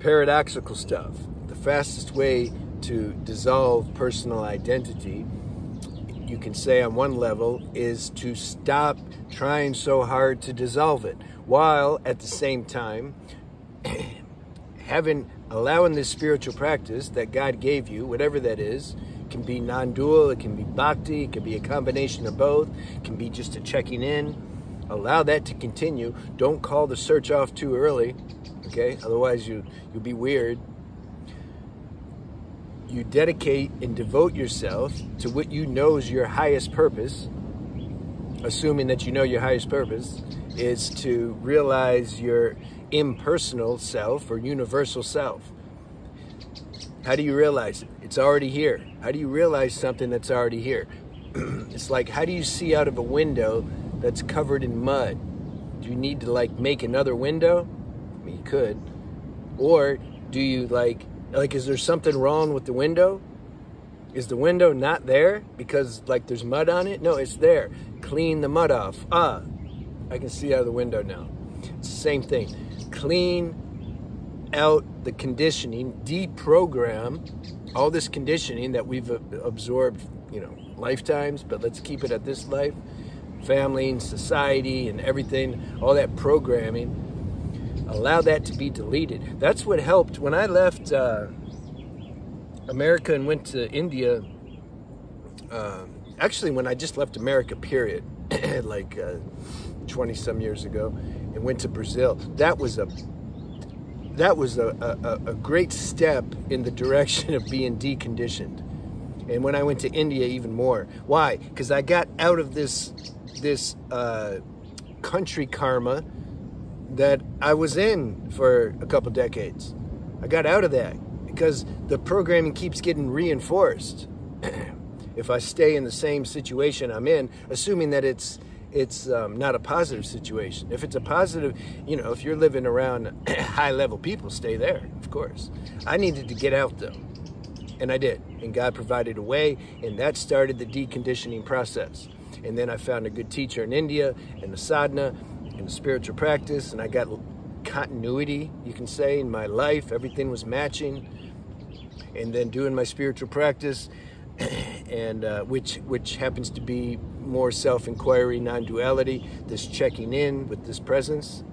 paradoxical stuff. The fastest way to dissolve personal identity, you can say on one level, is to stop trying so hard to dissolve it, while at the same time allowing this spiritual practice that God gave you, whatever that is. It can be non-dual, it can be bhakti, it can be a combination of both, it can be just a checking in. Allow that to continue. Don't call the search off too early, okay? Otherwise you'll be weird. You dedicate and devote yourself to what you know is your highest purpose, assuming that you know your highest purpose is to realize your impersonal self or universal self. How do you realize it? It's already here. How do you realize something that's already here? It's like, how do you see out of a window that's covered in mud? Do you need to like make another window? I mean, you could. Or do you like is there something wrong with the window? Is the window not there because like there's mud on it? No, it's there. Clean the mud off. I can see out of the window now. It's the same thing. Clean out the conditioning, deprogram all this conditioning that we've absorbed, lifetimes, but let's keep it at this life, family and society and everything, all that programming, allow that to be deleted. That's what helped when I left America and went to India. Actually, when I just left America, period, like 20 some years ago, and went to Brazil, that was a great step in the direction of being deconditioned. And when I went to India, even more. Why? Because I got out of this country karma that I was in for a couple decades. I got out of that because the programming keeps getting reinforced. If I stay in the same situation I'm in, assuming that it's not a positive situation. If it's a positive, if you're living around high-level people, stay there, of course. I needed to get out, though, and I did. And God provided a way, and that started the deconditioning process. And then I found a good teacher in India, and the sadhana, and the spiritual practice, and I got continuity, you can say, in my life. Everything was matching. And then doing my spiritual practice, and which happens to be more self-inquiry, non-duality, this checking in with this presence.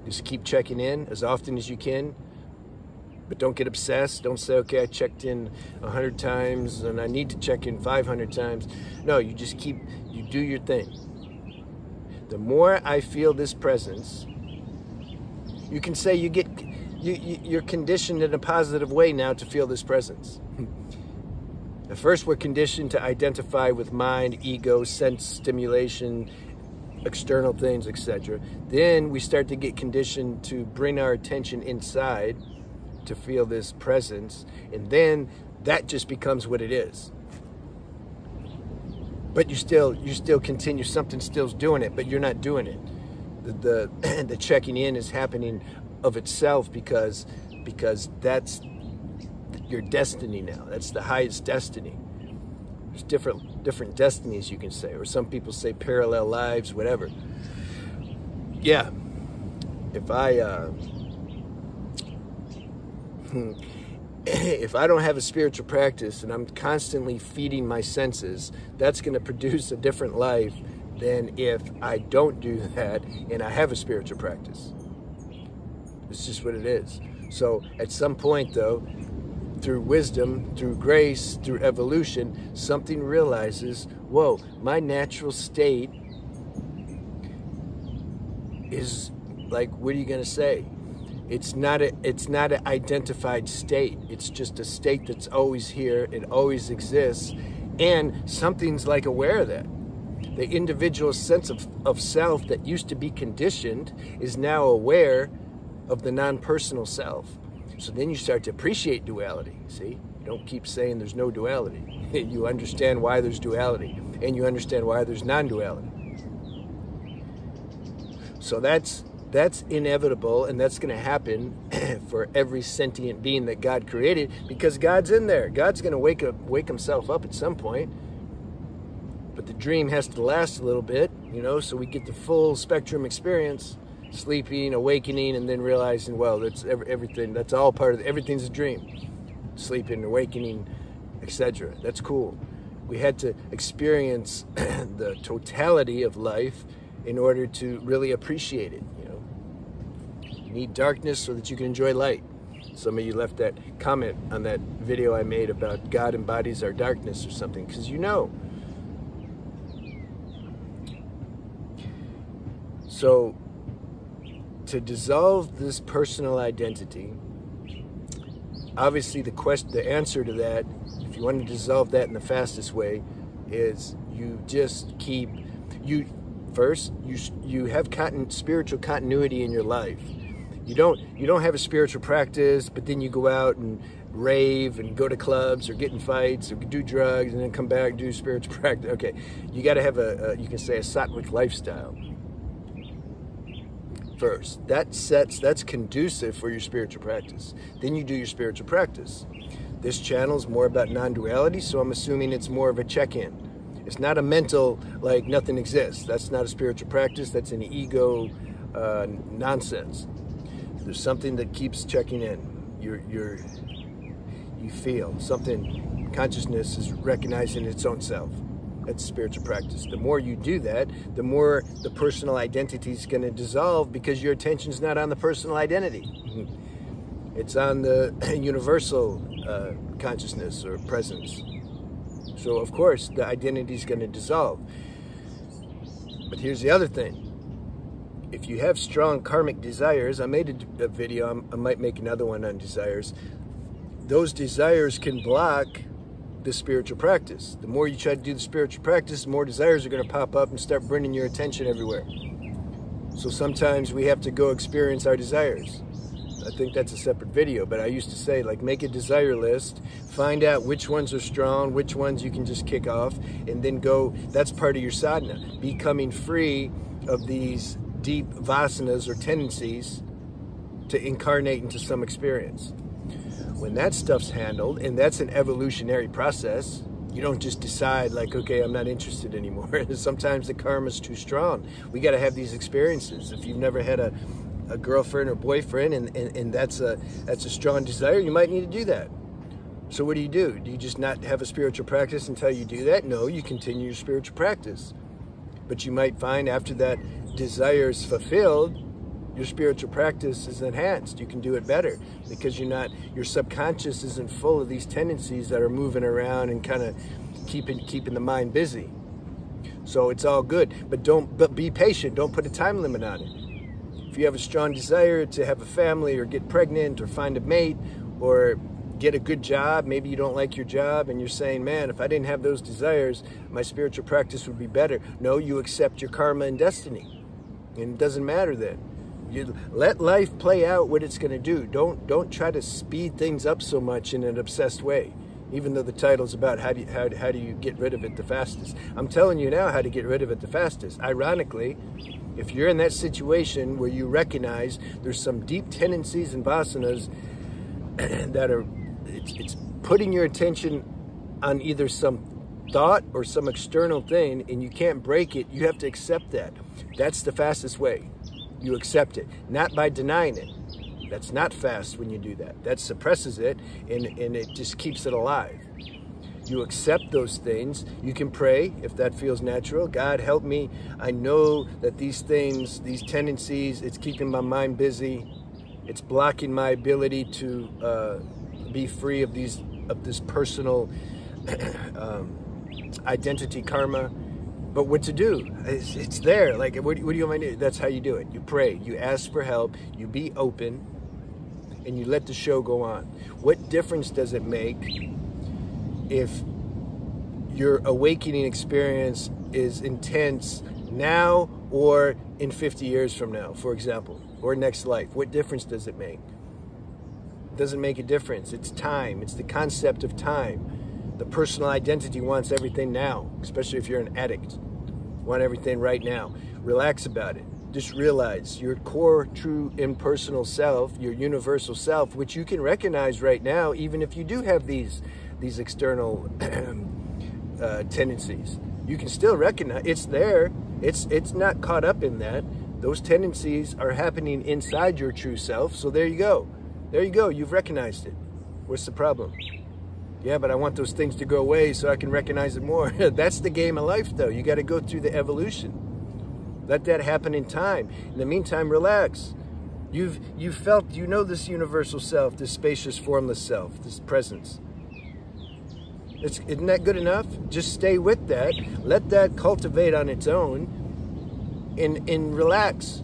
Just keep checking in as often as you can, but don't get obsessed. Don't say, okay, I checked in 100 times and I need to check in 500 times. No, you just you do your thing. The more I feel this presence, you can say you're conditioned in a positive way now to feel this presence. At first, we're conditioned to identify with mind, ego, sense stimulation, external things, etc. Then we start to get conditioned to bring our attention inside to feel this presence, and then that just becomes what it is. But you still continue, something still's doing it, but you're not doing it. The checking in is happening of itself because that's your destiny now. That's the highest destiny. There's different destinies, you can say, or some people say parallel lives, whatever. Yeah. If I don't have a spiritual practice and I'm constantly feeding my senses, that's going to produce a different life than if I don't do that and I have a spiritual practice. It's just what it is. So at some point, though, through wisdom, through grace, through evolution, something realizes, whoa, my natural state is like, what are you going to say? It's not an identified state. It's just a state that's always here. It always exists. And something's like aware of that. The individual sense of self that used to be conditioned is now aware of the non-personal self. So then you start to appreciate duality, see? You don't keep saying there's no duality. You understand why there's duality, and you understand why there's non-duality. So that's inevitable, and that's going to happen for every sentient being that God created, because God's in there. God's going to wake himself up at some point. But the dream has to last a little bit, so we get the full spectrum experience. sleeping, awakening, and then realizing, well, that's everything. That's all part of it. Everything's a dream. Sleeping, awakening, etc. That's cool. We had to experience the totality of life in order to really appreciate it. You need darkness so that you can enjoy light. Some of you left that comment on that video I made about God embodies our darkness or something, because So, to dissolve this personal identity, obviously the answer to that, if you want to dissolve that in the fastest way, is you just keep, you have spiritual continuity in your life. You don't have a spiritual practice, but then you go out and rave and go to clubs or get in fights or do drugs and then come back and do spiritual practice. Okay, you got to have you can say a sattvic lifestyle first. That's conducive for your spiritual practice. Then you do your spiritual practice. This channel is more about non-duality, so I'm assuming it's more of a check-in. It's not a mental, like nothing exists. That's not a spiritual practice. That's an ego nonsense. There's something that keeps checking in. You feel something. Consciousness is recognizing its own self. That's spiritual practice. The more you do that, the more the personal identity is going to dissolve, because your attention's not on the personal identity. It's on the universal consciousness or presence. So of course the identity is going to dissolve. But here's the other thing. If you have strong karmic desires, I made a video, I might make another one on desires. Those desires can block the spiritual practice. The more you try to do the spiritual practice, the more desires are going to pop up and start bringing your attention everywhere. So sometimes we have to go experience our desires. I think that's a separate video, but I used to say, like, make a desire list, find out which ones are strong, which ones you can just kick off, and then go. That's part of your sadhana, becoming free of these deep vasanas or tendencies to incarnate into some experience. When that stuff's handled, and that's an evolutionary process, you don't just decide like, okay, I'm not interested anymore. Sometimes the karma's too strong. We got to have these experiences. If you've never had a girlfriend or boyfriend and that's a strong desire, you might need to do that. So what do? Do you just not have a spiritual practice until you do that? No, you continue your spiritual practice. But you might find after that desire is fulfilled, your spiritual practice is enhanced. You can do it better because your subconscious isn't full of these tendencies that are moving around and kind of keeping the mind busy. So it's all good, but be patient. Don't put a time limit on it. If you have a strong desire to have a family or get pregnant or find a mate or get a good job, maybe you don't like your job and you're saying, man, if I didn't have those desires, my spiritual practice would be better. No, you accept your karma and destiny. And it doesn't matter then. You let life play out what it's going to do. Don't try to speed things up so much in an obsessed way. Even though the title's about how do you get rid of it the fastest. I'm telling you now how to get rid of it the fastest. Ironically, if you're in that situation where you recognize there's some deep tendencies and vasanas that are, it's putting your attention on either some thought or some external thing and you can't break it, you have to accept that. That's the fastest way. You accept it, not by denying it. That's not fast when you do that. That suppresses it and it just keeps it alive. You accept those things. You can pray if that feels natural. God, help me. I know that these things, these tendencies, it's keeping my mind busy. It's blocking my ability to be free of this personal identity karma. But what to do? It's there. Like, what do you want me to do? That's how you do it. You pray. You ask for help. You be open. And you let the show go on. What difference does it make if your awakening experience is intense now or in 50 years from now, for example, or next life? What difference does it make? It doesn't make a difference. It's time. It's the concept of time. The personal identity wants everything now, especially if you're an addict. Want everything right now. Relax about it. Just realize your core, true, impersonal self, your universal self, which you can recognize right now, even if you do have these external tendencies. You can still recognize it's there. It's not caught up in that. Those tendencies are happening inside your true self. So there you go. There you go. You've recognized it. What's the problem? Yeah, but I want those things to go away so I can recognize it more. That's the game of life, though. You got to go through the evolution. Let that happen in time. In the meantime, relax. You've felt, you know, this universal self, this spacious, formless self, this presence. Isn't that good enough? Just stay with that. Let that cultivate on its own, and relax.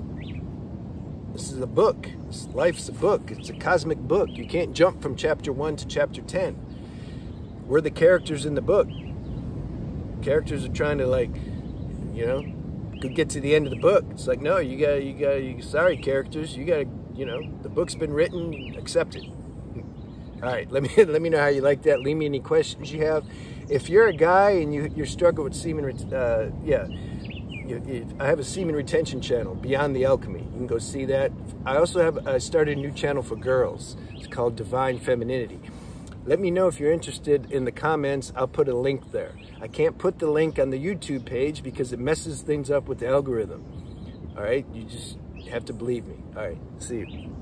This is a book. Life's a book. It's a cosmic book. You can't jump from chapter 1 to chapter 10. We're the characters in the book. Characters are trying to, like, you know, get to the end of the book. It's like, no, you sorry, characters, you gotta, you know, the book's been written, accept it. All right, let me know how you like that. Leave me any questions you have. If you're a guy and you're struggling with semen, I have a semen retention channel, Beyond the Alchemy. You can go see that. I started a new channel for girls. It's called Divine Femininity. Let me know if you're interested in the comments. I'll put a link there. I can't put the link on the YouTube page because it messes things up with the algorithm. All right, you just have to believe me. All right, see you.